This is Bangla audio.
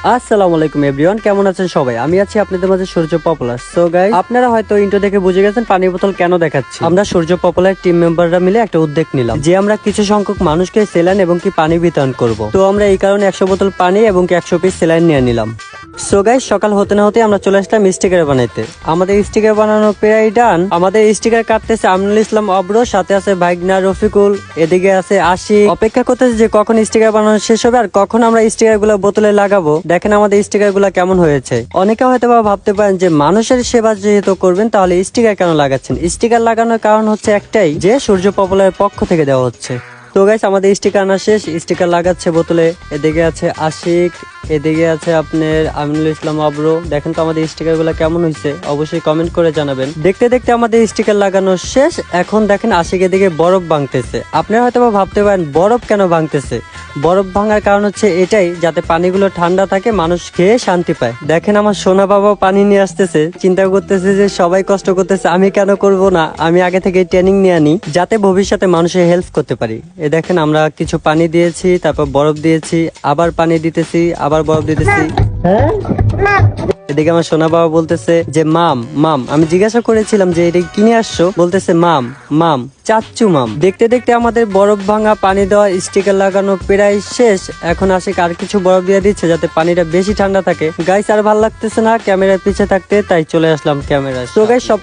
আসসালামু আলাইকুম এভরিওয়ান, কেমন আছেন সবাই? আমি আছি আপনাদের মাঝে সূর্য পপুলার। সো গাইস, আপনারা হয়তো ইন্ট্রো দেখে বুঝে গেছেন পানির বোতল কেন দেখাচ্ছি। আমরা সূর্য পপুলার টিম মেম্বাররা মিলে একটা উদ্যোগ নিলাম যে আমরা কিছু সংখ্যক মানুষকে সেলাইন এবং কি পানি বিতরণ করব। তো আমরা এই কারণে 100 বোতল পানি এবং কি 100 পিস সেলাইন নিয়ে নিলাম। সো গাইস, সকাল হতে না হতে আমরা চলে আসলাম স্টিকার বানাইতে। আমাদের স্টিকার বানানো প্রায় ডান। আমাদের স্টিকার কাটতেছে আমিনুল ইসলাম অব্র, সাথে আছে ভাইগনা রফিকুল, এদিকে আছে আশিক। অপেক্ষা করতেছে যে কখন স্টিকার বানানো শেষ হবে আর কখন আমরা স্টিকার গুলো বোতলে লাগাবো। দেখেন আমাদের স্টিকার গুলা কেমন হয়েছে। অনেকে হয়তো বা ভাবতে পারেন যে মানুষের সেবা যেহেতু করবেন তাহলে স্টিকার কেন লাগাচ্ছেন। স্টিকার লাগানোর কারণ হচ্ছে একটাই, যে সূর্য পপুলারের পক্ষ থেকে দেওয়া হচ্ছে। তো গাইস, আমাদের স্টিকার আনা শেষ। স্টিকার লাগাচ্ছে বোতলে। এদিকে আছে আশিক, এদিকে আছে আপনার আমিনুল ইসলাম অব্র। দেখেন তো আমাদের স্টিকার গুলা কেমন হয়েছে, অবশ্যই কমেন্ট করে জানাবেন। দেখতে দেখতে আমাদের স্টিকার লাগানো শেষ। এখন দেখেন আশিক এদিকে বরফ ভাঙতেছে। আপনারা হয়তো ভাবতে পারেন বরফ কেন ভাঙতেছে। বরফ ভাঙার কারণ হচ্ছে এটাই, যাতে পানিগুলো ঠান্ডা থাকে, মানুষ খেয়ে শান্তি পায়। দেখেন আমার সোনা বাবা পানি নিয়ে আসতেছে, চিন্তা করতেছে যে সবাই কষ্ট করতেছে, আমি কেন করব না। আমি আগে থেকে ট্রেনিং নিয়ে আনি, যাতে ভবিষ্যতে মানুষের হেল্প করতে পারি। এ দেখেন আমরা কিছু পানি দিয়েছি, তারপর বরফ দিয়েছি, আবার পানি দিতেছি, আবার বরফ দিতেছি। এদিকে আমার সোনা বাবা বলতেছে যে মাম মাম। আমি জিজ্ঞাসা করেছিলাম যে এটা কিনে আসছো, বলতেছে মাম মাম চাচ্চু মাম। দেখতে দেখতে আমাদের বরফ ভাঙা, পানি দেওয়া, স্টিকার লাগানো প্রায় শেষ। এখন আসে আর কিছু বরফ দিয়ে দিচ্ছে যাতে পানিটা বেশি ঠান্ডা থাকে। গাইস আর ভালো লাগতেছে না ক্যামেরার পিছে থাকতে, তাই চলে আসলাম ক্যামেরা। তো গাইস, সব